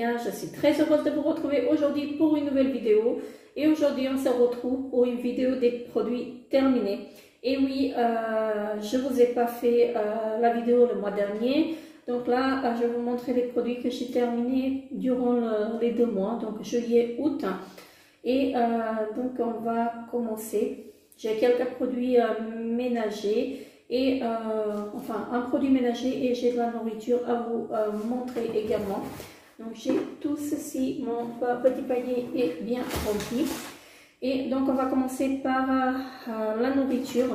bien, je suis très heureuse de vous retrouver aujourd'hui pour une nouvelle vidéo. Et aujourd'hui, on se retrouve pour une vidéo des produits terminés. Et oui, je vous ai pas fait la vidéo le mois dernier. Donc là, je vais vous montrer les produits que j'ai terminés durant les 2 mois, donc juillet, août. Et donc, on va commencer. J'ai quelques produits ménagers. Et enfin un produit ménager et j'ai de la nourriture à vous montrer également. Donc j'ai tout ceci, mon petit panier est bien rempli. Et donc on va commencer par la nourriture.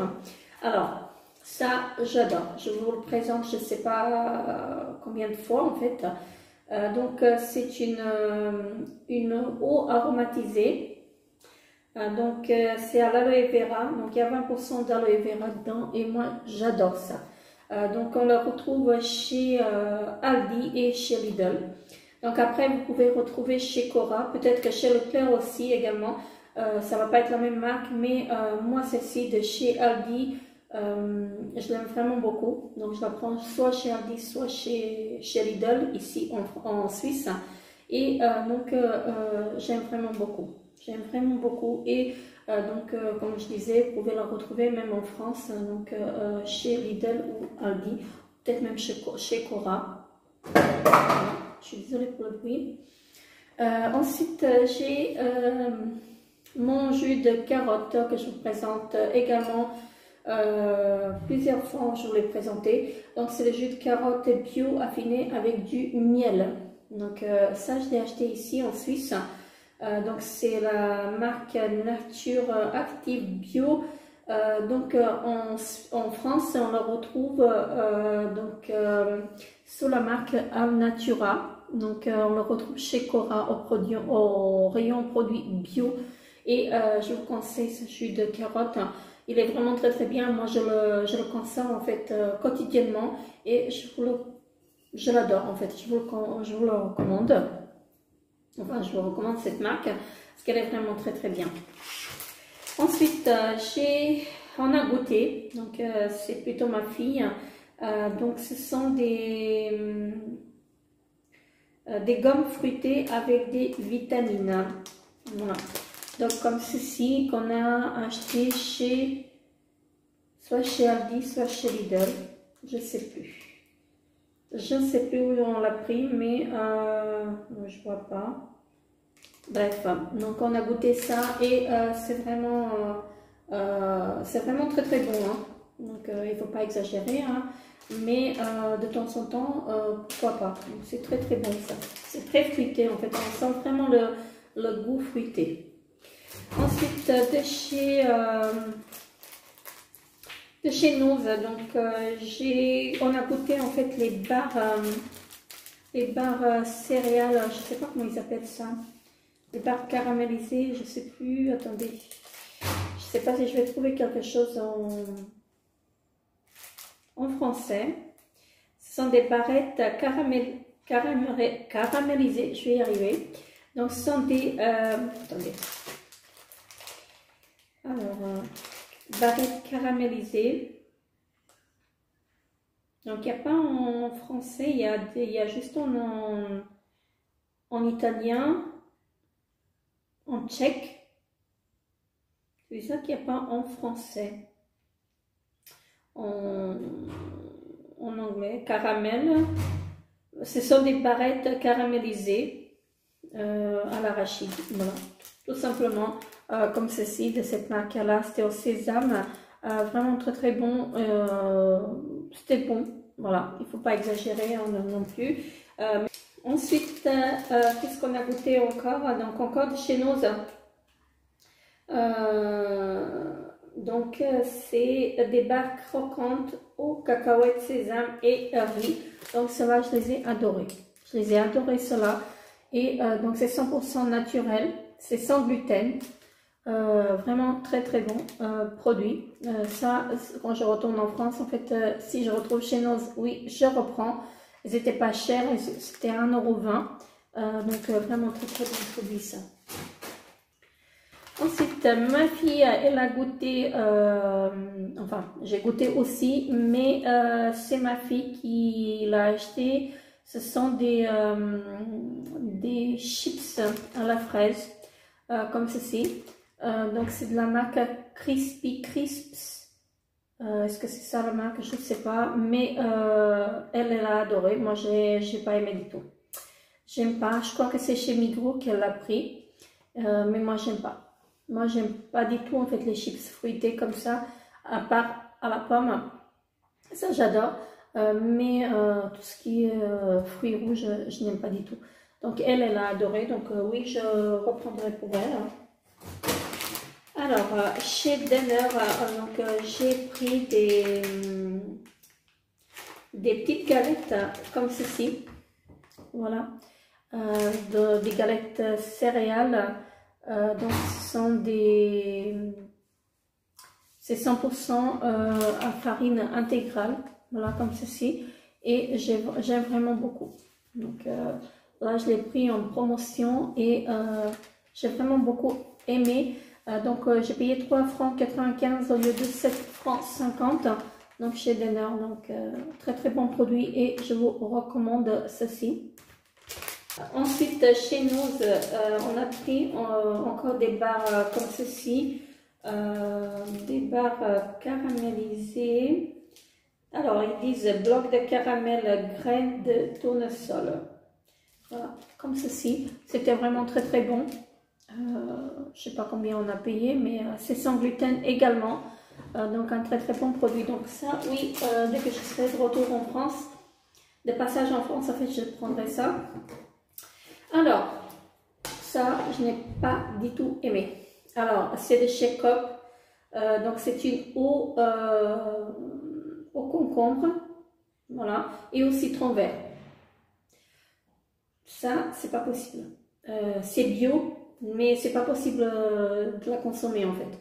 Alors ça j'adore, je vous le présente, je ne sais pas combien de fois en fait. Donc c'est une eau aromatisée. Donc c'est à l'aloe vera, donc il y a 20% d'aloe vera dedans et moi j'adore ça. Donc on le retrouve chez Aldi et chez Lidl. Donc après vous pouvez retrouver chez Cora, peut-être que chez Leclerc aussi également. Ça va pas être la même marque, mais moi celle-ci de chez Aldi, je l'aime vraiment beaucoup. Donc je la prends soit chez Aldi, soit chez Lidl ici en Suisse. Et donc j'aime vraiment beaucoup. J'aime vraiment beaucoup et donc comme je disais, vous pouvez la retrouver même en France, donc chez Lidl ou Aldi, peut-être même chez Cora. Voilà. Je suis désolée pour le bruit. Ensuite, j'ai mon jus de carotte que je vous présente également plusieurs fois, je vous l'ai présenté. Donc c'est le jus de carotte bio affiné avec du miel. Donc ça, je l'ai acheté ici en Suisse. Donc c'est la marque Nature Active Bio. Donc en France on la retrouve sous la marque Alnatura. Donc on le retrouve chez Cora au rayon produits bio. Et je vous conseille ce jus de carotte. Il est vraiment très très bien. Moi je le consomme en fait quotidiennement et je l'adore en fait. Je vous le recommande. Enfin, je vous recommande cette marque parce qu'elle est vraiment très très bien. Ensuite, on a goûté, donc c'est plutôt ma fille. Donc ce sont des gommes fruitées avec des vitamines. Voilà. Donc comme ceci qu'on a acheté soit chez Aldi, soit chez Lidl. Je ne sais plus. Je ne sais plus où on l'a pris, mais je vois pas. Bref, donc on a goûté ça et c'est vraiment très très bon. Hein. Donc il ne faut pas exagérer, hein. Mais de temps en temps, pourquoi pas. C'est très très bon ça. C'est très fruité en fait. On sent vraiment le goût fruité. Ensuite, de chez nous, donc on a goûté en fait les barres céréales, je sais pas comment ils appellent ça, les barres caramélisées, je sais plus, attendez, je sais pas si je vais trouver quelque chose en français. Ce sont des barrettes caramélisées, je vais y arriver. Donc ce sont des, attendez, alors barrettes caramélisées. Donc il n'y a pas en français, il y a juste en italien, en tchèque. C'est ça qu'il n'y a pas en français. En anglais, caramel. Ce sont des barrettes caramélisées à l'arachide. Voilà, tout simplement. Comme ceci de cette marque là, c'était au sésame, vraiment très très bon, c'était bon, voilà, il ne faut pas exagérer hein, non plus. Ensuite, qu'est-ce qu'on a goûté encore? Donc encore de chez nous, donc c'est des barres croquantes aux cacahuètes, sésame et riz. Donc cela je les ai adorés, cela. Et donc c'est 100% naturel, c'est sans gluten. Vraiment très très bon produit. Ça, quand je retourne en France, en fait, si je retrouve chez nous, oui, je reprends. Ils n'étaient pas chers, c'était 1,20 €. Donc vraiment très très bon produit ça. Ensuite, ma fille, elle a goûté, enfin j'ai goûté aussi, mais c'est ma fille qui l'a acheté. Ce sont des chips à la fraise, comme ceci. Donc c'est de la marque Crispy Crisps. Est-ce que c'est ça la marque? Je ne sais pas. Mais elle a adoré. Moi, j'ai pas aimé du tout. J'aime pas. Je crois que c'est chez Migros qu'elle l'a pris. Mais moi, j'aime pas. Moi, j'aime pas du tout en fait les chips fruités comme ça, à part à la pomme. Ça, j'adore. Mais tout ce qui est fruits rouges, je n'aime pas du tout. Donc, elle a adoré. Donc, oui, je reprendrai pour elle. Alors, chez Denner, j'ai pris des petites galettes comme ceci. Voilà. Des galettes céréales. Donc, ce sont c'est 100% à farine intégrale. Voilà, comme ceci. Et j'aime vraiment beaucoup. Donc, là, je l'ai pris en promotion et j'ai vraiment beaucoup aimé. Donc, j'ai payé 3 francs 95 au lieu de 7 francs 50. Donc, chez Denner. Donc, très très bon produit et je vous recommande ceci. Ensuite, chez nous, on a pris encore des barres comme ceci. Des barres caramélisées. Alors, ils disent bloc de caramel, graines de tournesol. Voilà, comme ceci. C'était vraiment très très bon. Je ne sais pas combien on a payé, mais c'est sans gluten également. Donc, un très très bon produit. Donc, ça, oui, dès que je serai de retour en France, de passage en France, en fait, je prendrai ça. Alors, ça, je n'ai pas du tout aimé. Alors, c'est de chez Coop. Donc, c'est une eau au concombre, voilà, et au citron vert. Ça, c'est pas possible. C'est bio, mais c'est pas possible de la consommer en fait.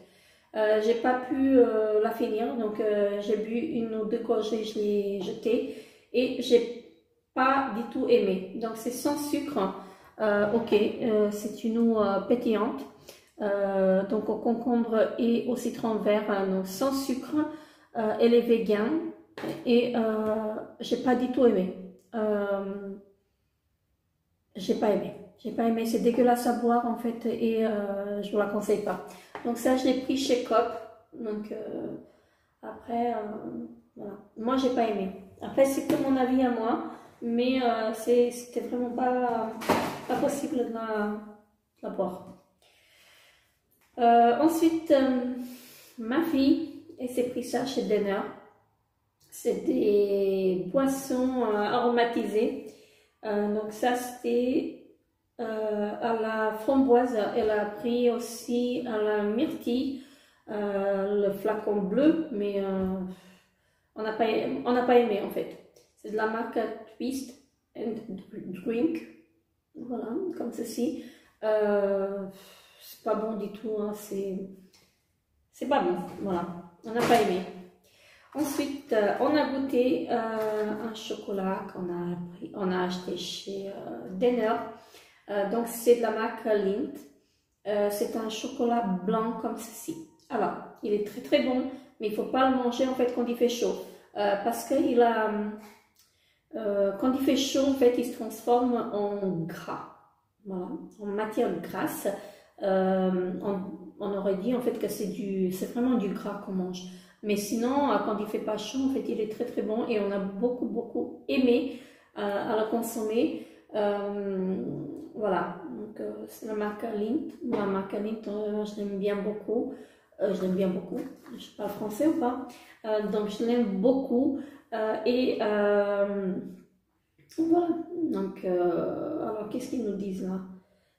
J'ai pas pu la finir, donc j'ai bu une ou deux gorgées, je l'ai jetée et j'ai pas du tout aimé. Donc, c'est sans sucre. Ok, c'est une eau pétillante. Donc au concombre et au citron vert, donc sans sucre. Elle est végane et j'ai pas du tout aimé. J'ai pas aimé, c'est dégueulasse à boire en fait et je vous la conseille pas. Donc ça, je l'ai pris chez Coop. Donc après, voilà. Moi, j'ai pas aimé. Après, c'est que mon avis à moi, mais c'était vraiment pas possible de la boire. Ensuite, ma fille, elle s'est pris ça chez Denner. C'est des boissons aromatisées. Donc ça, c'était à la framboise. Elle a pris aussi à la myrtille, le flacon bleu, mais on n'a pas aimé en fait. C'est de la marque Twist and Drink. Voilà, comme ceci. C'est pas bon du tout, hein, c'est pas bon, voilà, on n'a pas aimé. Ensuite, on a goûté un chocolat qu'on a acheté chez Denner. Donc, c'est de la marque Lindt. C'est un chocolat blanc comme ceci. Alors, il est très très bon, mais il ne faut pas le manger en fait quand il fait chaud. Parce que quand il fait chaud, en fait, il se transforme en gras. Voilà, en matière grasse. On aurait dit en fait que c'est vraiment du gras qu'on mange. Mais sinon, quand il fait pas chaud, en fait, il est très très bon et on a beaucoup aimé à le consommer. Voilà, donc c'est la marque Lindt. La marque Lindt, je l'aime bien beaucoup. Je parle français ou pas? Donc je l'aime beaucoup. Et voilà, donc alors qu'est-ce qu'ils nous disent là?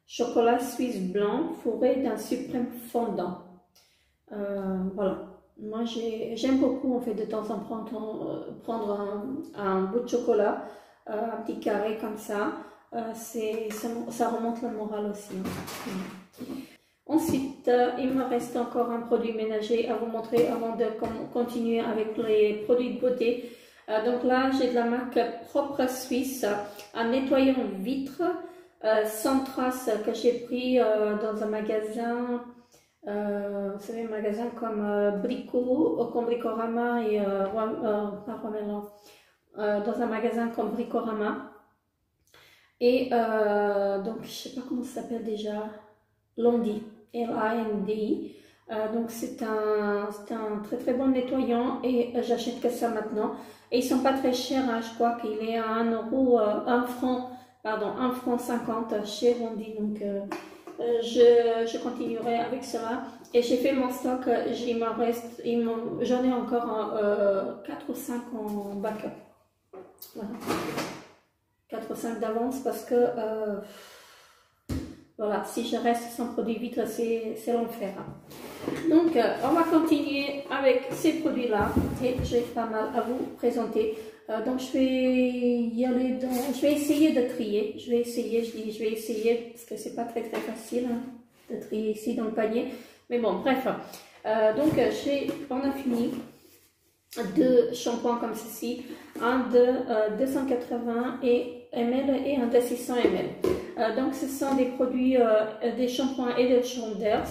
Chocolat suisse blanc fourré d'un suprême fondant. Voilà. Moi, j'aime beaucoup, en fait, de temps en temps prendre un bout de chocolat, un petit carré comme ça. Ça remonte le moral aussi. Hein. Ensuite, il me reste encore un produit ménager à vous montrer avant de continuer avec les produits de beauté. Donc là, j'ai de la marque Propre Suisse, un nettoyant vitre sans trace que j'ai pris dans un magasin. Vous savez, un magasin comme Bricorama et dans un magasin comme Bricorama. Et donc, je sais pas comment ça s'appelle déjà, Landi, L-A-N-D-I. Donc, c'est un très très bon nettoyant et j'achète que ça maintenant. Et ils sont pas très chers, hein, je crois qu'il est à 1 euro, 1 franc, pardon, 1 franc 50 chez Landi. Donc, je continuerai avec cela. Et j'ai fait mon stock, il m'en reste, j'en ai encore 4 ou 5 en backup. Voilà. 4 ou 5 d'avance parce que voilà, si je reste sans produit vitre, c'est l'enfer. Donc, on va continuer avec ces produits-là et j'ai pas mal à vous présenter. Donc, je vais y aller je vais essayer de trier. Je vais essayer parce que c'est pas très facile, hein, de trier ici dans le panier. Mais bon, bref. Donc, on a fini 2 shampoings comme ceci, un de 280 ml et un de 600 ml. Donc, ce sont des produits, des shampoings et des Shonders,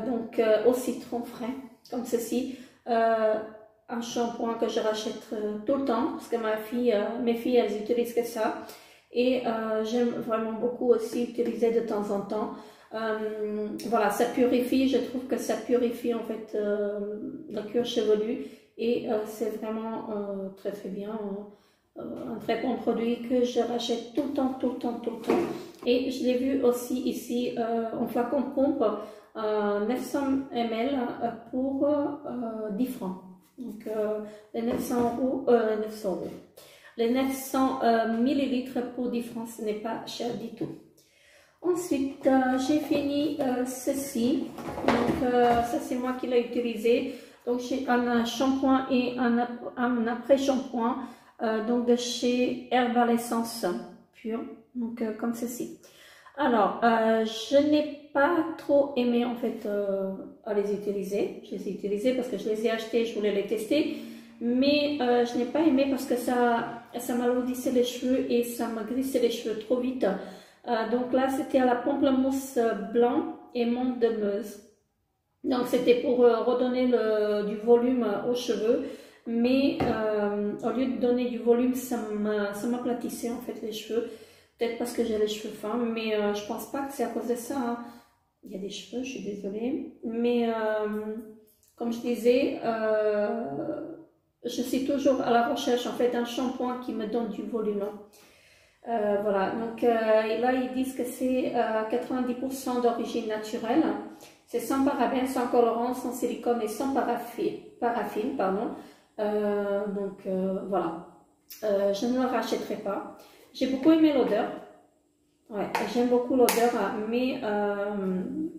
donc au citron frais, comme ceci. Un shampoing que je rachète tout le temps, parce que mes filles, elles utilisent que ça. Et j'aime vraiment beaucoup aussi utiliser de temps en temps. Voilà, ça purifie, je trouve que ça purifie en fait le cuir chevelu. Et c'est vraiment très très bien, un très bon produit que je rachète tout le temps. Et je l'ai vu aussi ici en flacon pompe, 900 ml pour 10 francs. Donc les 900 millilitres pour 10 francs, ce n'est pas cher du tout. Ensuite, j'ai fini ceci. Donc ça c'est moi qui l'ai utilisé. Donc j'ai un shampoing et un après-shampoing, donc de chez Herbal Essence Pure, donc comme ceci. Alors, je n'ai pas trop aimé en fait à les utiliser. Je les ai utilisés parce que je les ai achetés, je voulais les tester, mais je n'ai pas aimé parce que ça m'alourdissait les cheveux et ça me grissait les cheveux trop vite. Donc là, c'était à la pamplemousse blanc et menthe de Meuse. Donc c'était pour redonner du volume aux cheveux, mais au lieu de donner du volume, ça m'aplatissait en fait les cheveux. Peut-être parce que j'ai les cheveux fins, mais je pense pas que c'est à cause de ça, hein. Il y a des cheveux, je suis désolée. Mais comme je disais, je suis toujours à la recherche en fait d'un shampoing qui me donne du volume. Voilà, donc là ils disent que c'est 90% d'origine naturelle. C'est sans parabènes, sans colorants, sans silicone et sans paraffine, pardon. Donc voilà, je ne le rachèterai pas. J'ai beaucoup aimé l'odeur. Ouais, j'aime beaucoup l'odeur, mais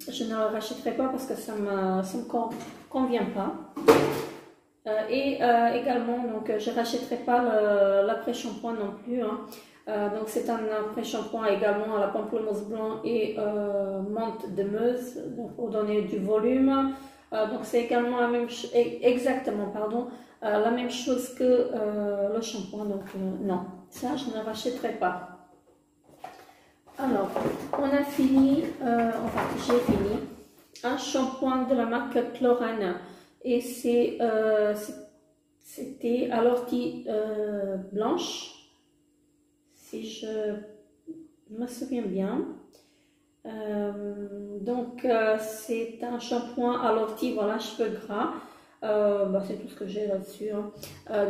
je ne le rachèterai pas parce que ça me convient pas. Et également, donc je rachèterai pas l'après-shampoing non plus, hein. Donc c'est un après-shampoing également à la pamplemousse blanc et menthe de Meuse, donc pour donner du volume. Donc c'est également exactement la même chose que le shampoing, donc non, ça je ne rachèterai pas. Alors, on a fini, enfin j'ai fini, un shampoing de la marque Chlorane et c'était à l'ortie blanche, si je me souviens bien. Donc c'est un shampoing à l'ortie, voilà, cheveux gras. C'est tout ce que j'ai là-dessus, hein.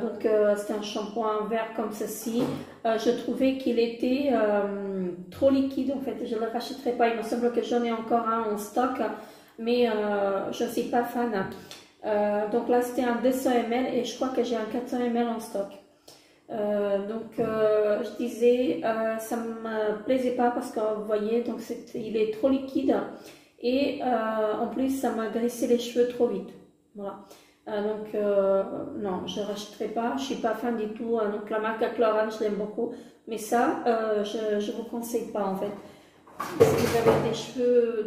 Donc c'est un shampoing vert comme ceci. Je trouvais qu'il était trop liquide en fait, je ne le rachèterai pas. Il me semble que j'en ai encore un en stock, mais je ne suis pas fan. Donc là c'était un 200 ml et je crois que j'ai un 400 ml en stock. Donc je disais ça me plaisait pas parce que vous voyez, donc il est trop liquide et en plus ça m'a graissé les cheveux trop vite. Voilà. Donc non, je ne rachèterai pas, je suis pas fan du tout. Donc la marque Chlorane, je l'aime beaucoup, mais ça je vous conseille pas en fait. Si vous avez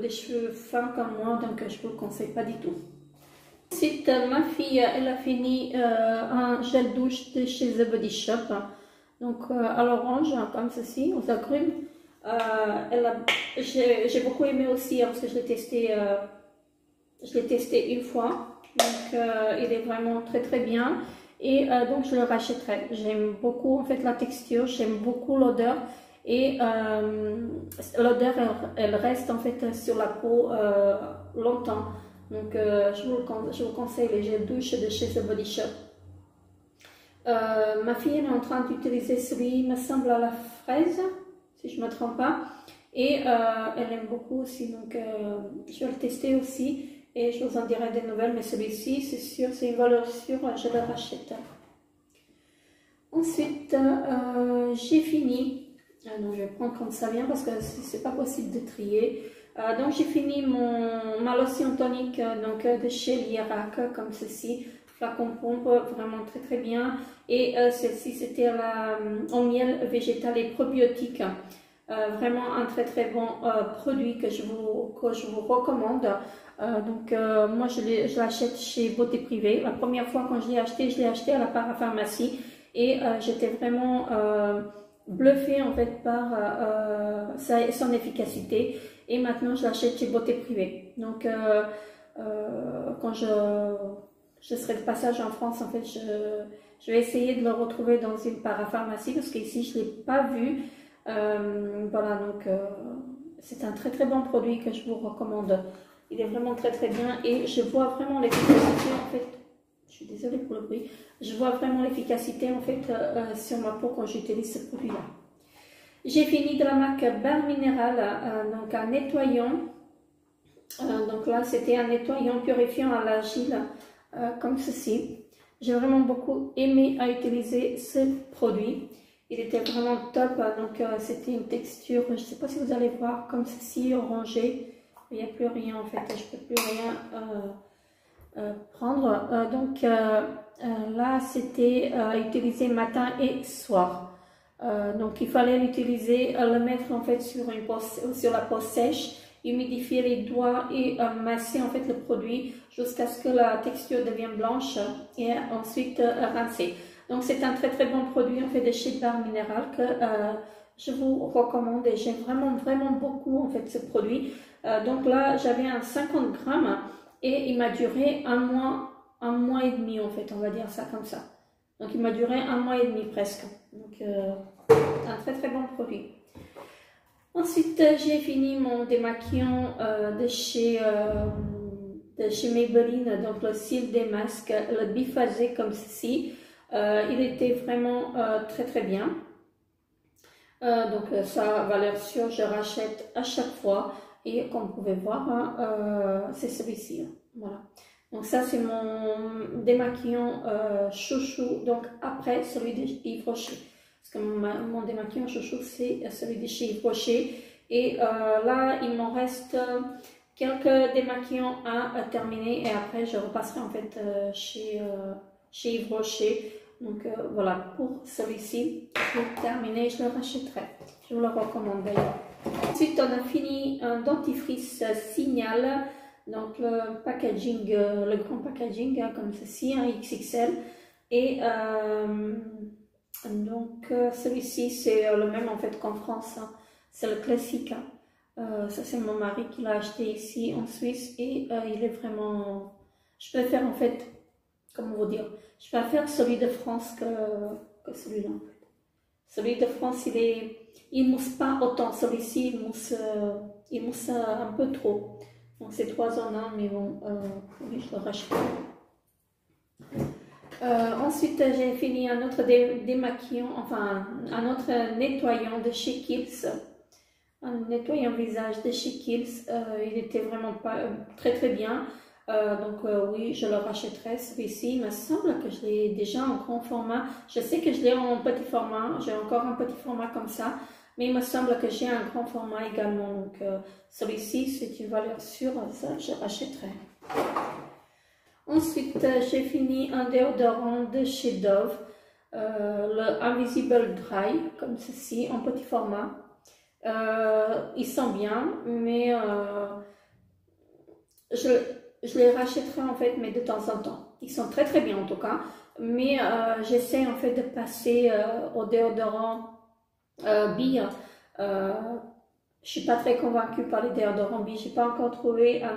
des cheveux fins comme moi, donc je vous le conseille pas du tout. Ensuite, ma fille, elle a fini un gel douche de chez The Body Shop, donc à l'orange, comme ceci, aux agrumes. J'ai beaucoup aimé aussi parce que je l'ai testé une fois, donc il est vraiment très très bien et donc je le rachèterai. J'aime beaucoup en fait la texture, j'aime beaucoup l'odeur et l'odeur elle reste en fait sur la peau longtemps. Donc je vous conseille les gels douche de chez The Body Shop. Ma fille elle est en train d'utiliser celui, il me semble, à la fraise, si je ne me trompe pas, et elle aime beaucoup aussi, donc je vais le tester aussi et je vous en dirai des nouvelles, mais celui-ci c'est sûr, c'est une valeur sûre, je le rachète. Ensuite j'ai fini, donc je vais prendre comme ça vient parce que c'est pas possible de trier. Donc j'ai fini ma lotion tonique donc de chez Lierac, comme ceci, flacon pompe, vraiment très très bien, et celle-ci c'était en miel végétal et probiotique, vraiment un très très bon produit que je vous recommande. Moi je l'achète chez Beauté Privée. La première fois quand je l'ai acheté à la parapharmacie, et j'étais vraiment bluffée en fait par son efficacité, et maintenant je l'achète chez Beauté Privée. Donc quand je serai de passage en France, en fait je vais essayer de le retrouver dans une parapharmacie parce qu'ici je ne l'ai pas vu. Voilà, donc c'est un très très bon produit que je vous recommande. Il est vraiment très très bien et je vois vraiment l'efficacité en fait. Je suis désolée pour le bruit. Je vois vraiment l'efficacité en fait sur ma peau quand j'utilise ce produit-là. J'ai fini de la marque Bain Minéral, donc un nettoyant. Donc là, c'était un nettoyant purifiant à l'argile, comme ceci. J'ai vraiment beaucoup aimé à utiliser ce produit. Il était vraiment top. Donc c'était une texture, je ne sais pas si vous allez voir, comme ceci, orangé. Il n'y a plus rien en fait. Je ne peux plus rien prendre. Là, c'était utilisé matin et soir. Donc il fallait l'utiliser, le mettre en fait sur la peau sèche, humidifier les doigts et masser en fait le produit jusqu'à ce que la texture devienne blanche et ensuite rincer. Donc c'est un très très bon produit en fait de chez Bain Minéral que je vous recommande et j'aime vraiment vraiment beaucoup en fait ce produit. Donc là j'avais un 50 grammes et il m'a duré un mois et demi en fait, on va dire ça comme ça. Donc il m'a duré un mois et demi presque. Donc un très très bon produit. Ensuite j'ai fini mon démaquillant de chez Maybelline, donc le cils des masques, le biphasé comme ceci. Il était vraiment très très bien. Donc ça, valeur sûre, je rachète à chaque fois. Et comme vous pouvez voir, c'est celui-ci. Voilà. Donc ça c'est mon démaquillant chouchou, donc après celui de Yves Rocher. Parce que mon démaquillant chouchou c'est celui de chez Yves Rocher. Et là il m'en reste quelques démaquillants à terminer. Et après je repasserai en fait chez Yves Rocher. Donc voilà, pour celui-ci, je vais terminer, je le rachèterai. Je vous le recommande d'ailleurs. Ensuite on a fini un dentifrice Signal. Donc le packaging, le grand packaging comme ceci, un XXL. Et celui-ci c'est le même en fait qu'en France, hein. C'est le classique. Hein. Ça c'est mon mari qui l'a acheté ici en Suisse et il est vraiment... Je préfère en fait, comment vous dire, je préfère celui de France que celui-là en fait. Celui de France il mousse pas autant, celui-ci il mousse un peu trop. Donc c'est 3 en 1, mais bon, oui, je le rachète. Ensuite, j'ai fini un autre démaquillant, enfin un autre nettoyant de chez Kiehl's. Un nettoyant visage de chez Kiehl's. Il était vraiment pas très très bien. Oui, je le rachèterai. Celui-ci, il me semble que je l'ai déjà en grand format. Je sais que je l'ai en petit format. J'ai encore un petit format comme ça. Mais il me semble que j'ai un grand format également. Donc celui-ci, c'est une valeur sûre. Ça, je rachèterai. Ensuite, j'ai fini un déodorant de chez Dove. Le Invisible Dry, comme ceci, en petit format. Il sent bien, mais je les rachèterai en fait, mais de temps en temps. Ils sont très très bien en tout cas, mais j'essaie en fait de passer au déodorant Bee. Je suis pas très convaincue par les déodorants Bee. J'ai pas encore trouvé un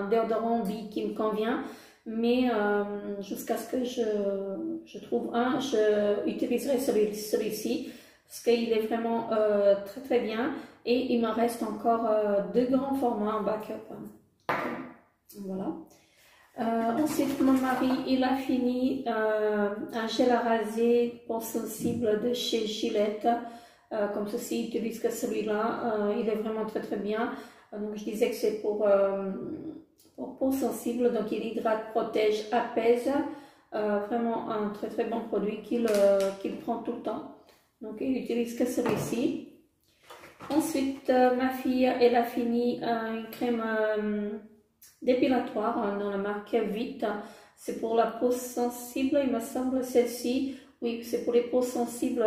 déodorant Bee qui me convient, mais jusqu'à ce que je trouve un, je utiliserai celui-ci parce qu'il est vraiment très très bien. Et il me reste encore 2 grands formats en backup. Voilà. Ensuite, mon mari, il a fini un gel à raser peau sensible de chez Gillette. Comme ceci, il utilise que celui-là. Il est vraiment très très bien. Donc, je disais que c'est pour peau sensible. Donc, il hydrate, protège, apaise. Vraiment un très très bon produit qu'il prend tout le temps. Donc, il utilise que celui-ci. Ensuite, ma fille, elle a fini une crème dépilatoire dans la marque Vite. C'est pour la peau sensible, il me semble, celle-ci. Oui, c'est pour les peaux sensibles,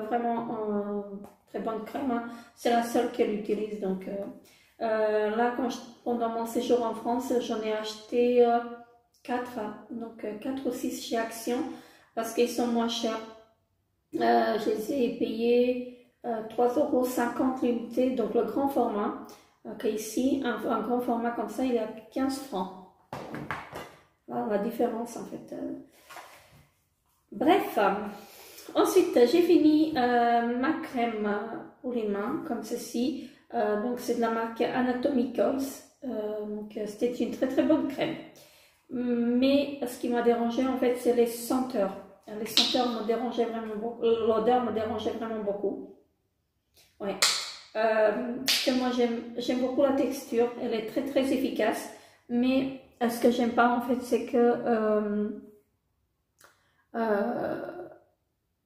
vraiment très bonne crème. Hein. C'est la seule qu'elle utilise. Donc là, pendant mon séjour en France, j'en ai acheté 4. Donc 4 ou 6 chez Action parce qu'ils sont moins chers. Je les ai payés 3,50 € l'unité, donc le grand format. Ici, un grand format comme ça, il est à 15 francs. Voilà la différence en fait. Bref, ensuite j'ai fini ma crème pour les mains comme ceci. Donc c'est de la marque Anatomicals. Donc c'était une très très bonne crème. Mais ce qui m'a dérangé en fait, c'est les senteurs. Les senteurs me dérangeaient vraiment beaucoup. L'odeur me dérangeait vraiment beaucoup. Ouais. Que moi j'aime beaucoup la texture, elle est très très efficace, mais ce que j'aime pas en fait c'est que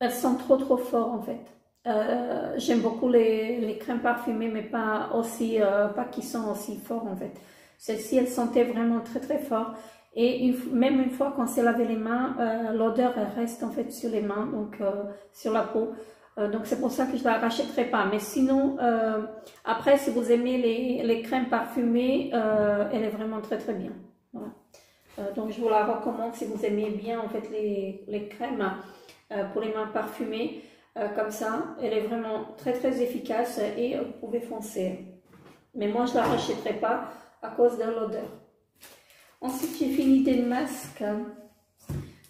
elles sont trop fort en fait. J'aime beaucoup les crèmes parfumées mais pas aussi pas qui sont aussi forts en fait. Celle-ci elle sentait vraiment très très fort et même une fois qu'on s'est lavé les mains, l'odeur reste en fait sur les mains, donc sur la peau. Donc c'est pour ça que je ne la rachèterai pas. Mais sinon, après, si vous aimez les crèmes parfumées, elle est vraiment très très bien. Voilà. Donc je vous la recommande si vous aimez bien en fait les crèmes pour les mains parfumées. Comme ça, elle est vraiment très très efficace et vous pouvez foncer. Mais moi, je ne la rachèterai pas à cause de l'odeur. Ensuite, j'ai fini des masques.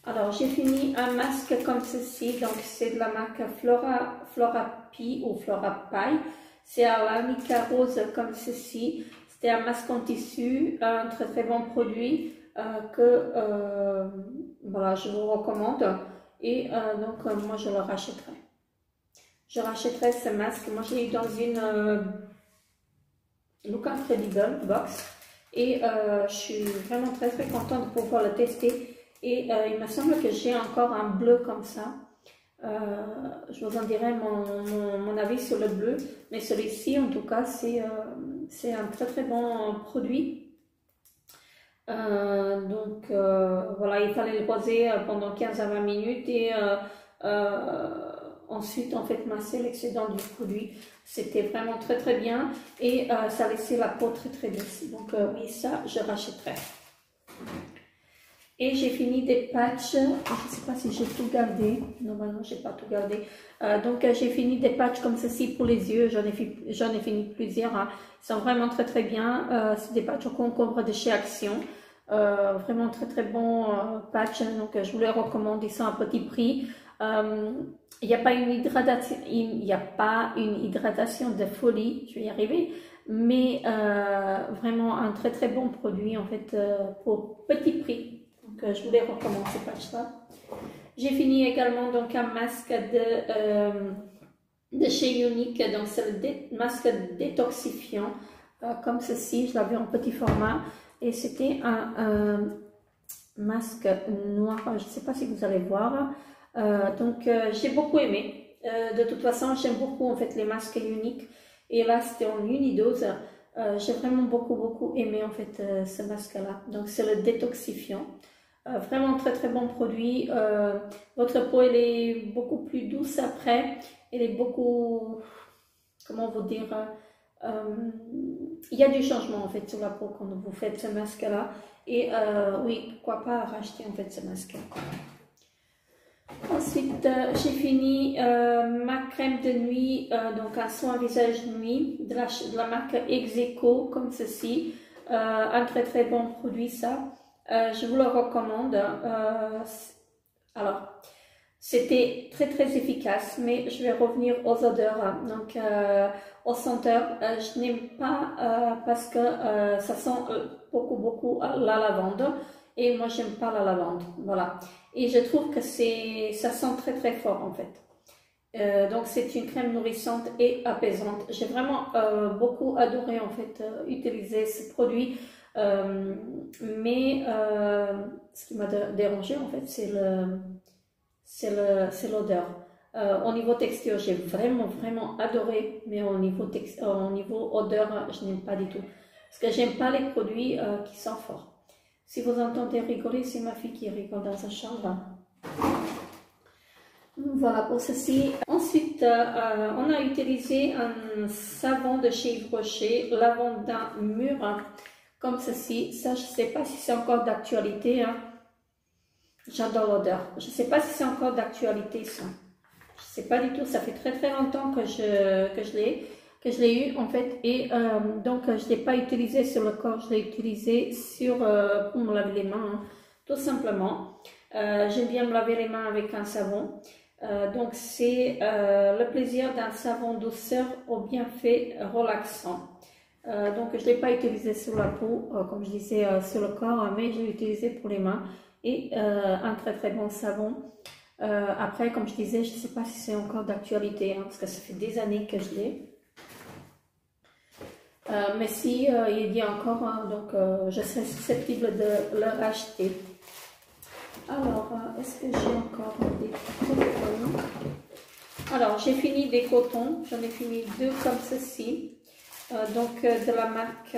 Alors, j'ai fini un masque comme ceci, donc c'est de la marque Flora Pie ou Flora Paille. C'est à la mica rose comme ceci. C'était un masque en tissu, un très très bon produit que voilà, je vous recommande. Et donc, moi je le rachèterai. Je rachèterai ce masque. Moi, j'ai eu dans une Look Incredible box. Et je suis vraiment très très contente de pouvoir le tester. Et il me semble que j'ai encore un bleu comme ça. Je vous en dirai mon avis sur le bleu. Mais celui-ci, en tout cas, c'est un très très bon produit. Donc voilà, il fallait le poser pendant 15 à 20 minutes. Et ensuite, en fait, masser l'excédent du produit. C'était vraiment très très bien. Et ça laissait la peau très très douce. Donc oui, ça, je rachèterai. Et j'ai fini des patchs, je ne sais pas si j'ai tout gardé, normalement je n'ai pas tout gardé. Donc j'ai fini des patchs comme ceci pour les yeux, j'en ai fini plusieurs, hein. Ils sont vraiment très très bien. C'est des patchs au concombre de chez Action, vraiment très très bons patchs, donc je vous les recommande, ils sont à petit prix. Il n'y a pas une hydratation de folie, je vais y arriver, mais vraiment un très très bon produit en fait pour petit prix. Donc, je vous les recommande ces patchs-là. J'ai fini également donc un masque de chez Unique. Donc, c'est le masque détoxifiant comme ceci. Je l'avais en petit format et c'était un masque noir. Je ne sais pas si vous allez voir. Donc, j'ai beaucoup aimé. De toute façon, j'aime beaucoup en fait les masques Unique. Et là, c'était en unidose. J'ai vraiment beaucoup aimé en fait ce masque-là. Donc, c'est le détoxifiant. Vraiment très très bon produit. Votre peau elle est beaucoup plus douce après. Elle est beaucoup, comment vous dire, il y a du changement en fait sur la peau quand vous faites ce masque là. Et oui, pourquoi pas racheter en fait ce masque. Ensuite, j'ai fini ma crème de nuit, donc un soin visage nuit de la marque Execo comme ceci. Un très très bon produit ça. Je vous le recommande. Alors, C'était très efficace, mais je vais revenir aux odeurs. Donc, aux senteurs, je n'aime pas parce que ça sent beaucoup la lavande. Et moi, j'aime pas la lavande. Voilà. Et je trouve que ça sent très fort en fait. Donc, c'est une crème nourrissante et apaisante. J'ai vraiment beaucoup adoré en fait utiliser ce produit. Mais ce qui m'a dérangé en fait, c'est l'odeur. Au niveau texture, j'ai vraiment adoré, mais au niveau odeur, je n'aime pas du tout. Parce que j'aime pas les produits qui sentent fort. Si vous entendez rigoler, c'est ma fille qui rigole dans sa chambre. Voilà pour ceci. Ensuite, on a utilisé un savon de chez Yves Rocher, lavandin mûr, comme ceci. Ça, je ne sais pas si c'est encore d'actualité. Hein. J'adore l'odeur. Je ne sais pas si c'est encore d'actualité ça. Je ne sais pas du tout. Ça fait très longtemps que je l'ai eu en fait. Et donc je ne l'ai pas utilisé sur le corps. Je l'ai utilisé pour me laver les mains. Hein, tout simplement. J'aime bien me laver les mains avec un savon. Donc c'est le plaisir d'un savon douceur au bienfait relaxant. Donc je ne l'ai pas utilisé sur la peau, comme je disais sur le corps, mais je l'ai utilisé pour les mains. Et un très bon savon. Après, comme je disais, je ne sais pas si c'est encore d'actualité, hein, parce que ça fait des années que je l'ai. Mais si il y a encore, hein, donc je serais susceptible de le racheter. Alors, est-ce que j'ai encore des cotons? Alors, j'ai fini des cotons. J'en ai fini 2 comme ceci. Donc, de la marque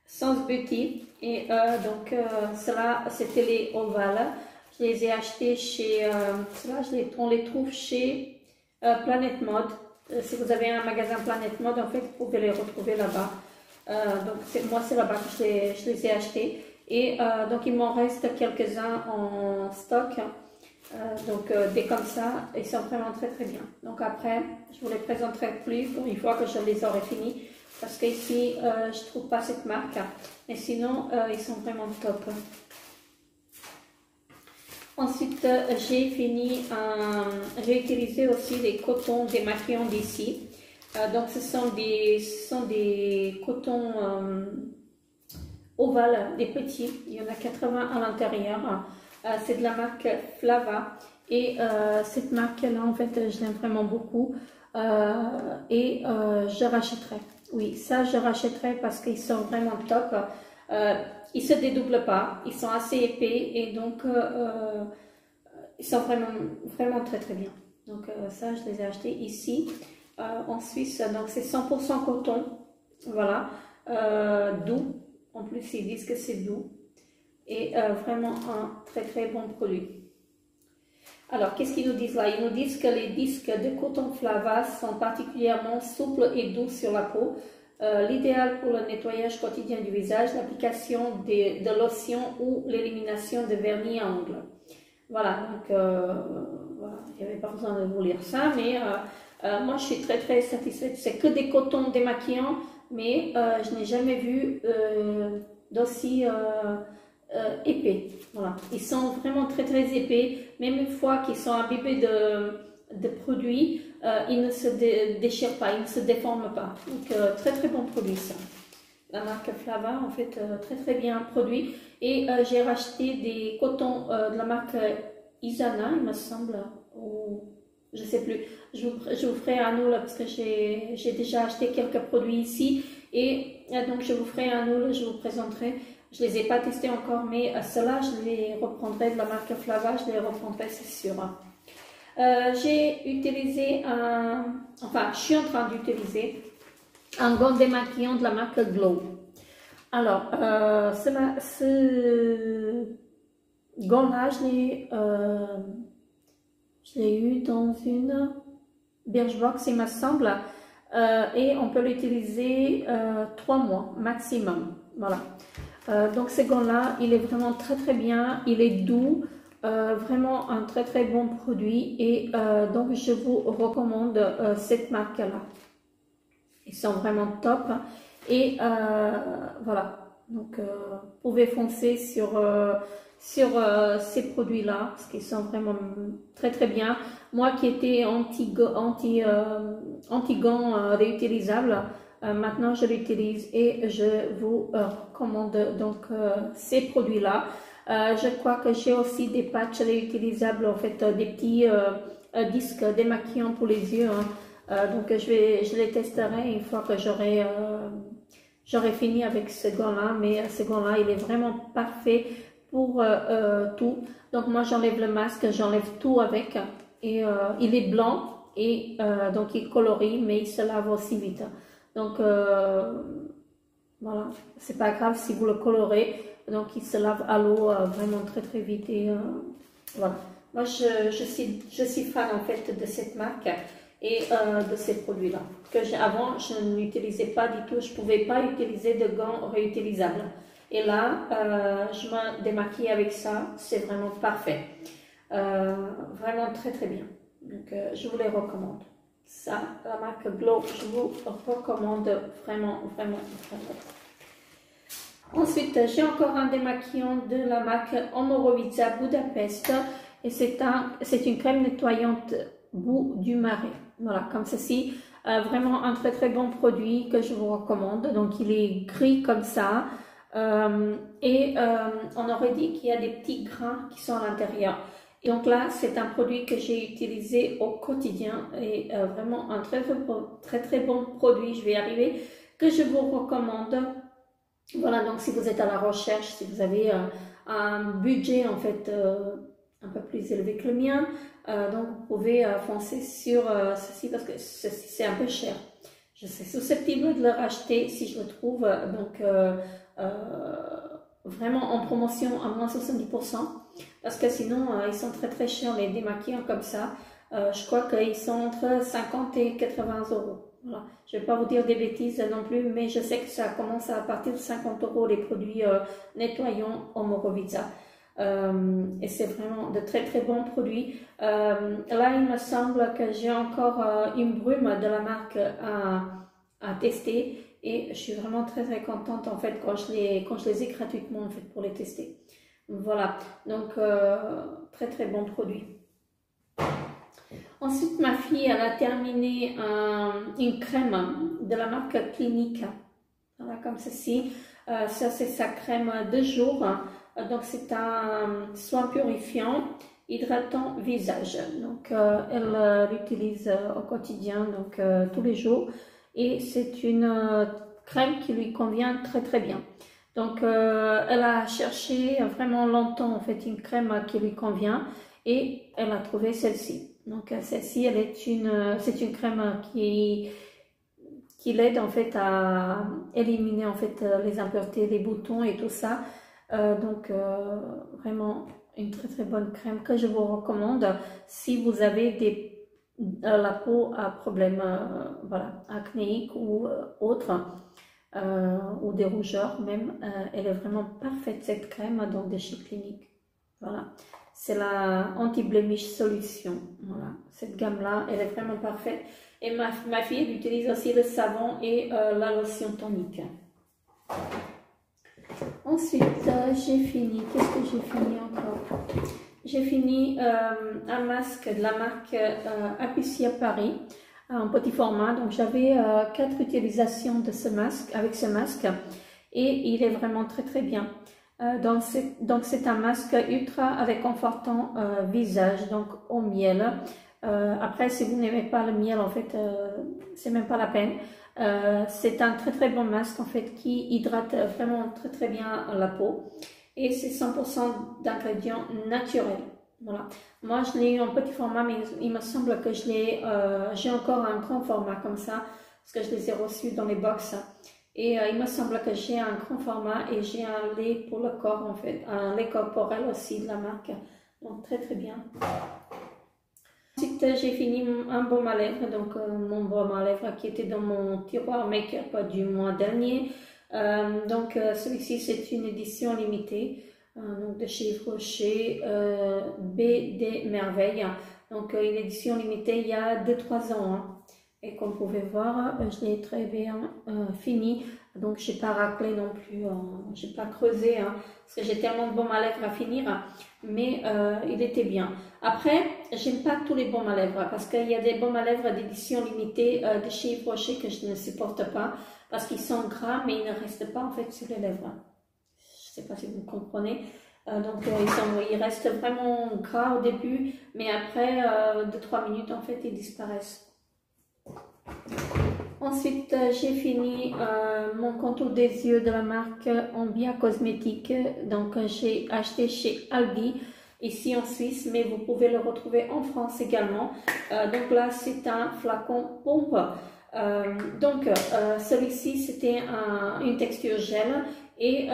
Sense Beauty. Et donc, cela, c'était les ovales. Je les ai achetés chez... on les trouve chez Planet Mode. Si vous avez un magasin Planet Mode, en fait, vous pouvez les retrouver là-bas. Donc, moi, c'est là-bas que je les ai achetés. Et donc, il m'en reste quelques-uns en stock. Donc, des comme ça, ils sont vraiment très bien. Donc, après, je vous les présenterai plus une fois que je les aurai finis. Parce qu'ici, je ne trouve pas cette marque. Mais sinon, ils sont vraiment top. Ensuite, j'ai utilisé aussi des cotons démaquillants d'ici. Donc, ce sont des cotons ovales, des petits. Il y en a 80 à l'intérieur. C'est de la marque Flava. Et cette marque-là, en fait, je l'aime vraiment beaucoup. Et je rachèterai. Oui, ça, je rachèterai parce qu'ils sont vraiment top. Ils ne se dédoublent pas. Ils sont assez épais et donc ils sont vraiment très bien. Donc ça, je les ai achetés ici en Suisse. Donc c'est 100% coton. Voilà. Doux. En plus, ils disent que c'est doux. Et vraiment un très bon produit. Alors, qu'est-ce qu'ils nous disent là? Ils nous disent que les disques de coton Flava sont particulièrement souples et doux sur la peau. L'idéal pour le nettoyage quotidien du visage, l'application de lotion ou l'élimination de vernis à ongles. Voilà, donc voilà, il n'y avait pas besoin de vous lire ça, mais moi je suis très satisfaite. C'est que des cotons démaquillants, mais je n'ai jamais vu d'aussi épais. Voilà, ils sont vraiment très épais, même une fois qu'ils sont imbibés de produits, ils ne se déchirent pas, ils ne se déforment pas. Donc très bon produit ça. La marque Flava, en fait, très bien produit. Et j'ai racheté des cotons de la marque Isana, il me semble, ou je ne sais plus. Je vous ferai un haul parce que j'ai déjà acheté quelques produits ici. Et donc je vous ferai un haul, je vous présenterai. Je ne les ai pas testés encore, mais ceux-là, je les reprendrai de la marque Flava, je les reprendrai, c'est sûr. J'ai utilisé je suis en train d'utiliser un gant démaquillant de la marque Glow. Alors, ce gant-là, je l'ai eu dans une Birchbox, il me semble, et on peut l'utiliser 3 mois maximum. Voilà. Donc, ce gant-là, il est vraiment très bien, il est doux. Vraiment un très bon produit et donc je vous recommande cette marque là. Ils sont vraiment top et voilà, donc vous pouvez foncer sur sur ces produits-là, parce qu'ils sont vraiment très très bien. Moi qui étais anti-gants réutilisables, maintenant je l'utilise et je vous recommande donc ces produits-là. Je crois que j'ai aussi des patchs réutilisables, en fait des petits disques démaquillants pour les yeux, hein. Donc je les testerai une fois que j'aurai fini avec ce gant-là, mais ce gant-là il est vraiment parfait pour tout. Donc moi j'enlève le masque, j'enlève tout avec, et il est blanc et donc il colorie, mais il se lave aussi vite. Donc voilà, c'est pas grave si vous le colorez, donc il se lave à l'eau vraiment très très vite, et voilà. Moi je suis fan en fait de cette marque et de ces produits-là, que avant je n'utilisais pas du tout. Je ne pouvais pas utiliser de gants réutilisables. Et là, je me démaquille avec ça, c'est vraiment parfait. Vraiment très très bien. Donc je vous les recommande. Ça, la marque Glow, je vous recommande vraiment, vraiment, vraiment. Ensuite, j'ai encore un démaquillant de la marque Omorovicza Budapest. Et c'est une crème nettoyante bout du marais. Voilà, comme ceci. Vraiment un très très bon produit que je vous recommande. Donc il est gris comme ça. On aurait dit qu'il y a des petits grains qui sont à l'intérieur. Et donc là, c'est un produit que j'ai utilisé au quotidien. Et vraiment un très très bon produit, je vais y arriver, que je vous recommande. Voilà, donc si vous êtes à la recherche, si vous avez un budget en fait un peu plus élevé que le mien, donc vous pouvez foncer sur ceci, parce que ceci c'est un peu cher. Je suis susceptible de le racheter si je le trouve donc vraiment en promotion à moins 70%, parce que sinon ils sont très très chers les démaquillants comme ça. Je crois qu'ils sont entre 50 et 80 euros. Voilà. Je ne vais pas vous dire des bêtises non plus, mais je sais que ça commence à partir de 50 euros les produits nettoyants Omorovicza. Et c'est vraiment de très très bons produits. Là, il me semble que j'ai encore une brume de la marque à tester, et je suis vraiment très très contente en fait quand je les ai gratuitement en fait pour les tester. Voilà, donc très très bon produit. Ensuite, ma fille, elle a terminé une crème de la marque Clinique. Voilà, comme ceci. Ça, c'est sa crème de jour. Donc, c'est un soin purifiant, hydratant visage. Donc, elle l'utilise au quotidien, donc tous les jours. Et c'est une crème qui lui convient très, très bien. Donc, elle a cherché vraiment longtemps, en fait, une crème qui lui convient. Et elle a trouvé celle-ci. Donc celle-ci, c'est une crème qui l'aide en fait à éliminer en fait les impuretés, les boutons et tout ça. Donc vraiment une très très bonne crème que je vous recommande si vous avez la peau à problème voilà, acnéique ou autre, ou des rougeurs même. Elle est vraiment parfaite cette crème, donc de chez Clinique. Voilà. C'est la Anti-Blemish Solution. Voilà. Cette gamme-là, elle est vraiment parfaite. Et ma fille, elle utilise aussi le savon et la lotion tonique. Ensuite, j'ai fini. Qu'est-ce que j'ai fini encore? J'ai fini un masque de la marque Appuyer Paris, en petit format. Donc, j'avais 4 utilisations de ce masque, avec ce masque. Et il est vraiment très très bien. Donc c'est un masque ultra réconfortant visage, donc au miel. Après, si vous n'aimez pas le miel, en fait, c'est même pas la peine. C'est un très très bon masque en fait qui hydrate vraiment très très bien la peau, et c'est 100% d'ingrédients naturels. Voilà. Moi, je l'ai eu en petit format, mais il me semble que j'ai encore un grand format comme ça, parce que je les ai reçus dans les box. Et il me semble que j'ai un grand format, et j'ai un lait pour le corps en fait, un lait corporel aussi de la marque. Donc très très bien. Ensuite, j'ai fini un baume à lèvres, donc mon baume à lèvres qui était dans mon tiroir make-up du mois dernier. Donc celui-ci, c'est une édition limitée, donc de chez Yves Rocher, BD Merveille. Donc une édition limitée il y a 2-3 ans. Hein. Et comme vous pouvez voir, je l'ai très bien fini. Donc j'ai pas raclé non plus, j'ai pas creusé, hein, parce que j'ai tellement de baume à lèvres à finir, mais il était bien. Après, j'aime pas tous les baumes à lèvres, parce qu'il y a des baumes à lèvres d'édition limitée de chez Yves Rocher que je ne supporte pas, parce qu'ils sont gras, mais ils ne restent pas en fait sur les lèvres. Je sais pas si vous comprenez. Donc ils restent vraiment gras au début, mais après 2-3 minutes en fait ils disparaissent. Ensuite j'ai fini mon contour des yeux de la marque Ambia Cosmétique. Donc j'ai acheté chez Aldi ici en Suisse, mais vous pouvez le retrouver en France également. Donc là c'est un flacon pompe. Celui-ci c'était une texture gel et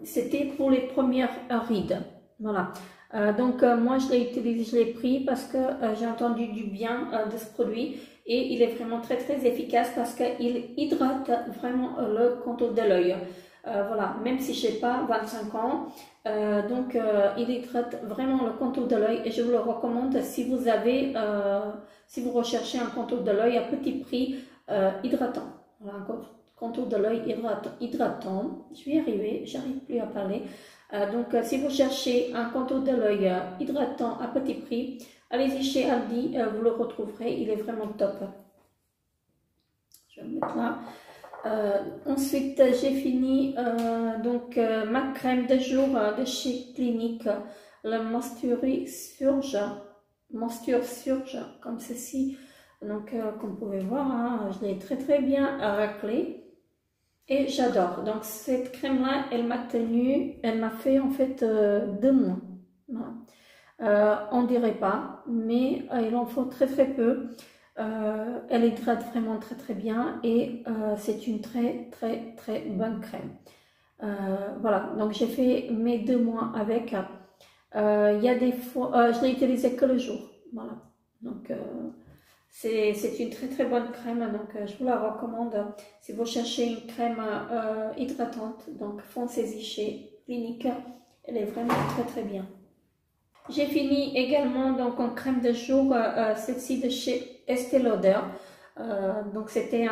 c'était pour les premières rides. Voilà. Moi je l'ai utilisé, je l'ai pris parce que j'ai entendu du bien de ce produit et il est vraiment très très efficace parce qu'il hydrate vraiment le contour de l'œil. Voilà, même si je n'ai pas 25 ans, il hydrate vraiment le contour de l'œil et je vous le recommande si vous avez, si vous recherchez un contour de l'œil à petit prix hydratant. Voilà, un contour de l'œil hydratant. Je vais y arriver, j'arrive plus à parler. Si vous cherchez un contour de l'œil hydratant à petit prix, allez-y chez Aldi, vous le retrouverez, il est vraiment top. Je vais le mettre là. Ensuite, j'ai fini ma crème de jour de chez Clinique, le Moisture Surge, comme ceci. Donc, comme vous pouvez voir, hein, je l'ai très très bien raclé. Et j'adore. Donc cette crème là, elle m'a fait en fait 2 mois. Voilà. On dirait pas, mais il en faut très très peu. Elle hydrate vraiment très très bien et c'est une très très très bonne crème. Voilà, donc j'ai fait mes 2 mois avec. Il y a des fois, je l'ai utilisé que le jour. Voilà. Donc c'est une très très bonne crème, donc je vous la recommande si vous cherchez une crème hydratante. Donc foncez-y chez Clinique, elle est vraiment très très bien. J'ai fini également donc en crème de jour, celle-ci de chez Estée Lauder. Donc c'était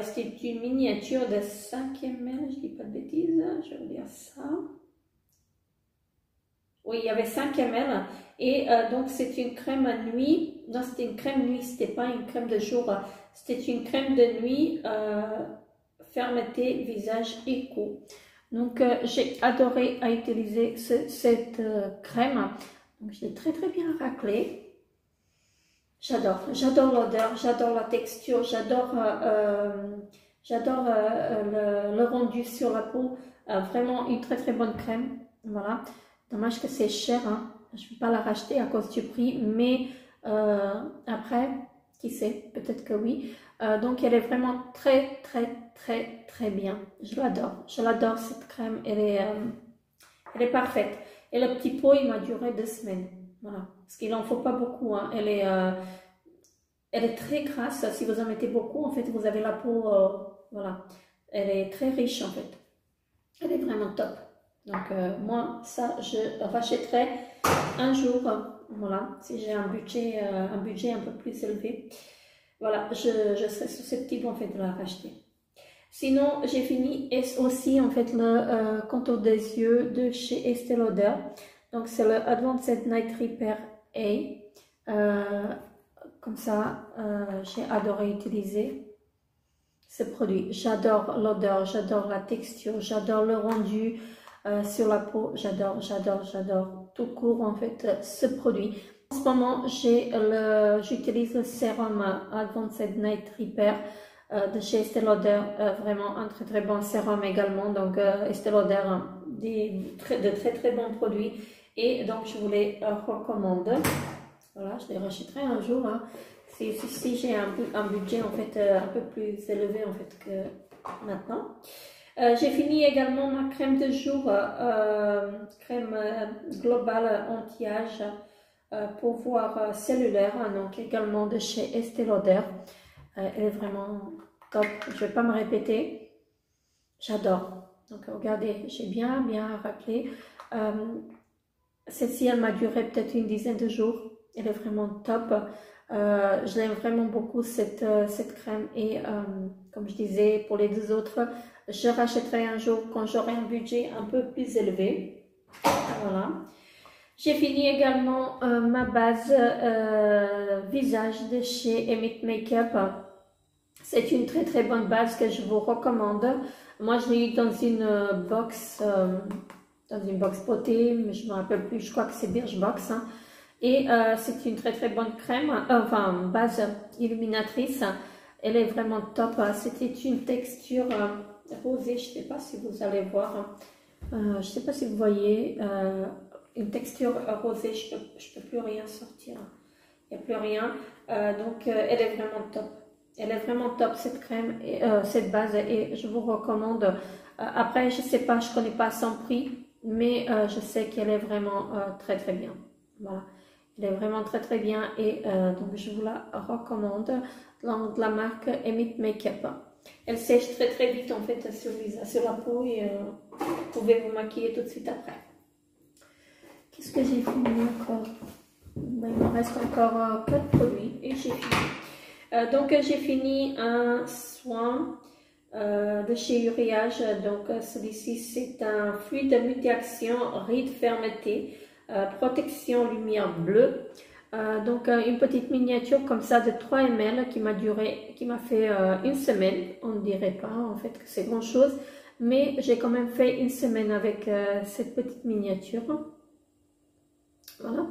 c'était une miniature de 5 ml, je dis pas de bêtises, je vais vous dire ça. Oui, il y avait 5 ml et donc c'est une crème nuit. Non, c'était une crème nuit, c'était pas une crème de jour. C'était une crème de nuit fermeté visage éco. Donc j'ai adoré à utiliser cette crème. Donc je l'ai très très bien raclée. J'adore l'odeur, j'adore la texture, j'adore le rendu sur la peau. Vraiment une très très bonne crème. Voilà. Dommage que c'est cher, hein. Je ne vais pas la racheter à cause du prix, mais après, qui sait, peut-être que oui. Donc elle est vraiment très très très très bien. Je l'adore cette crème, elle est parfaite. Et le petit pot, il m'a duré 2 semaines. Voilà, parce qu'il n'en faut pas beaucoup, hein. Elle est très grasse, si vous en mettez beaucoup, en fait, vous avez la peau, voilà. Elle est très riche, en fait. Elle est vraiment top. Donc moi, ça, je rachèterai un jour, voilà, si j'ai un budget un peu plus élevé. Voilà, je serai susceptible en fait de la racheter. Sinon, j'ai fini aussi en fait le contour des yeux de chez Estée Lauder. Donc c'est le Advanced Night Repair A. Comme ça, j'ai adoré utiliser ce produit. J'adore l'odeur, j'adore la texture, j'adore le rendu. Sur la peau, j'adore tout court en fait ce produit. En ce moment, j'utilise le sérum Advanced Night Repair de chez Estée Lauder, vraiment un très très bon sérum également. Donc Estée Lauder, de très très bons produits et donc je vous les recommande. Voilà, je les rachèterai un jour, hein, si j'ai un budget en fait un peu plus élevé en fait que maintenant. J'ai fini également ma crème de jour, crème globale anti-âge pouvoir cellulaire, donc également de chez Estée Lauder. Elle est vraiment top, je ne vais pas me répéter, j'adore. Donc regardez, j'ai bien raclé. Celle-ci, elle m'a duré peut-être une dizaine de jours, elle est vraiment top. Je l'aime vraiment beaucoup cette crème et comme je disais pour les deux autres, je rachèterai un jour quand j'aurai un budget un peu plus élevé. Voilà. J'ai fini également ma base visage de chez Emit Makeup. C'est une très bonne base que je vous recommande. Moi je l'ai eu dans une box beauté, mais je ne me rappelle plus, je crois que c'est Birchbox. Hein. Et c'est une très bonne crème, enfin base illuminatrice. Elle est vraiment top. C'était une texture rosée, je ne sais pas si vous allez voir. Je ne sais pas si vous voyez. Une texture rosée, je peux plus rien sortir. Il n'y a plus rien. Donc elle est vraiment top. Elle est vraiment top cette crème, et, cette base, et je vous recommande. Après, je sais pas, je connais pas son prix, mais je sais qu'elle est vraiment très bien. Voilà, elle est vraiment très bien et donc je vous la recommande. De la marque Emit Makeup. Elle sèche très vite en fait sur la peau et vous pouvez vous maquiller tout de suite après. Qu'est-ce que j'ai fini encore? Ben, il me reste encore 4 produits et j'ai fini. Donc j'ai fini un soin de chez Uriage. Donc celui-ci c'est un fluide multi-action rides fermeté, protection lumière bleue. Donc une petite miniature comme ça de 3 ml qui m'a fait une semaine. On ne dirait pas en fait que c'est grand chose, mais j'ai quand même fait une semaine avec cette petite miniature. Voilà.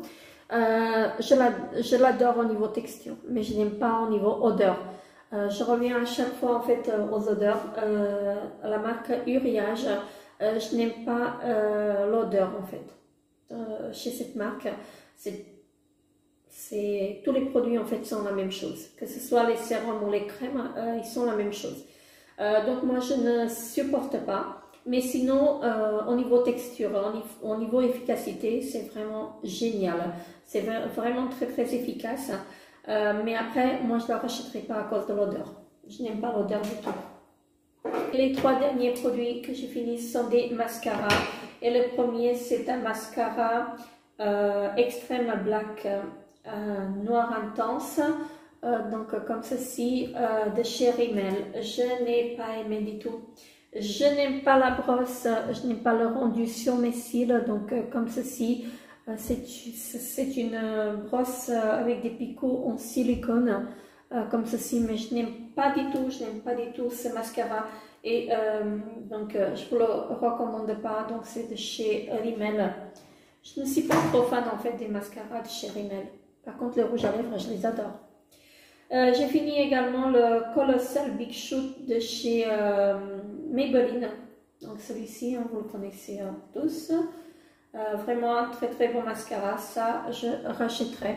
Je l'adore au niveau texture, mais je n'aime pas au niveau odeur. Je reviens à chaque fois en fait aux odeurs. La marque Uriage, je n'aime pas l'odeur en fait. Chez cette marque, tous les produits en fait sont la même chose. Que ce soit les sérums ou les crèmes, ils sont la même chose. Donc moi je ne supporte pas. Mais sinon, au niveau texture, au niveau efficacité, c'est vraiment génial. C'est vraiment très efficace. Mais après, moi, je ne la rachèterai pas à cause de l'odeur. Je n'aime pas l'odeur du tout. Les 3 derniers produits que j'ai finis sont des mascaras. Et le premier, c'est un mascara Extreme Black noir intense. Donc, comme ceci, de chez Rimmel. Je n'ai pas aimé du tout. Je n'aime pas la brosse, je n'aime pas le rendu sur mes cils, donc comme ceci, c'est une brosse avec des picots en silicone, comme ceci, mais je n'aime pas du tout ce mascara, et donc je vous le recommande pas. Donc c'est de chez Rimmel. Je ne suis pas trop fan en fait des mascaras de chez Rimmel. Par contre les rouges à lèvres, je les adore. J'ai fini également le Colossal Big Shoot de chez Maybelline. Donc celui-ci, vous le connaissez tous. Vraiment un très bon mascara. Ça, je rachèterai.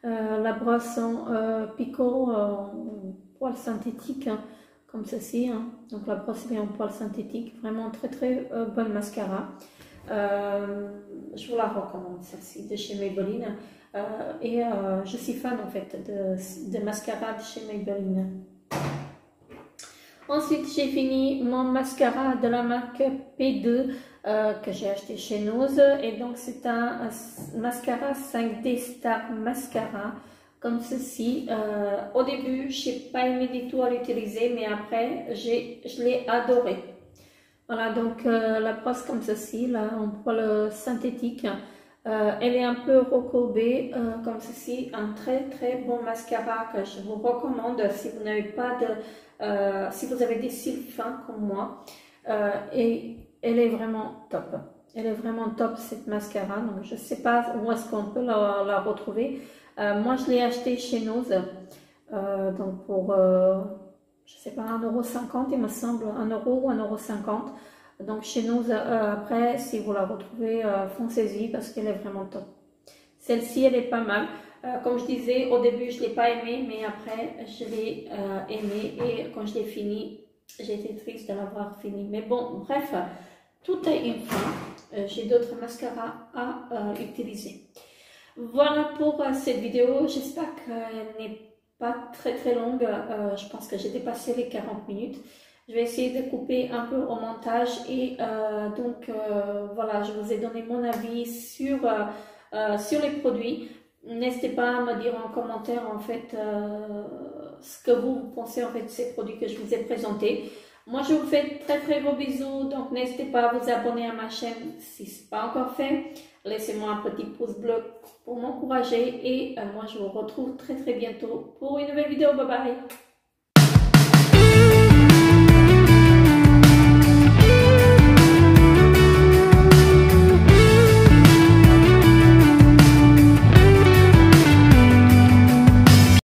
La brosse en picot en poil synthétique, hein, comme ceci. Hein. Donc la brosse est en poil synthétique. Vraiment très bonne mascara. Je vous la recommande, celle-ci, de chez Maybelline. Et je suis fan en fait de mascara de chez Maybelline. Ensuite, j'ai fini mon mascara de la marque P2 que j'ai acheté chez Nose. Et donc, c'est un mascara 5D Star Mascara comme ceci. Au début, je n'ai pas aimé du tout à l'utiliser, mais après, je l'ai adoré. Voilà, donc la brosse comme ceci, là, en poil synthétique. Elle est un peu recourbée comme ceci, un très bon mascara que je vous recommande si vous n'avez pas si vous avez des cils fins comme moi. Et elle est vraiment top. Elle est vraiment top cette mascara. Donc je ne sais pas où est-ce qu'on peut la retrouver. Moi je l'ai acheté chez Nose. Donc pour je sais pas 1,50 € il me semble, 1 € ou 1,50 €. Donc chez nous, après, si vous la retrouvez, foncez-y parce qu'elle est vraiment top. Celle-ci, elle est pas mal. Comme je disais, au début, je ne l'ai pas aimée, mais après, je l'ai aimée. Et quand je l'ai fini, j'étais triste de l'avoir fini. Mais bon, bref, tout a une fin. J'ai d'autres mascaras à utiliser. Voilà pour cette vidéo. J'espère qu'elle n'est pas très longue. Je pense que j'ai dépassé les 40 minutes. Je vais essayer de couper un peu au montage et donc voilà, je vous ai donné mon avis sur les produits. N'hésitez pas à me dire en commentaire en fait ce que vous pensez en fait de ces produits que je vous ai présentés. Moi je vous fais très très gros bisous, donc n'hésitez pas à vous abonner à ma chaîne si ce n'est pas encore fait. Laissez-moi un petit pouce bleu pour m'encourager et moi je vous retrouve très très bientôt pour une nouvelle vidéo. Bye bye.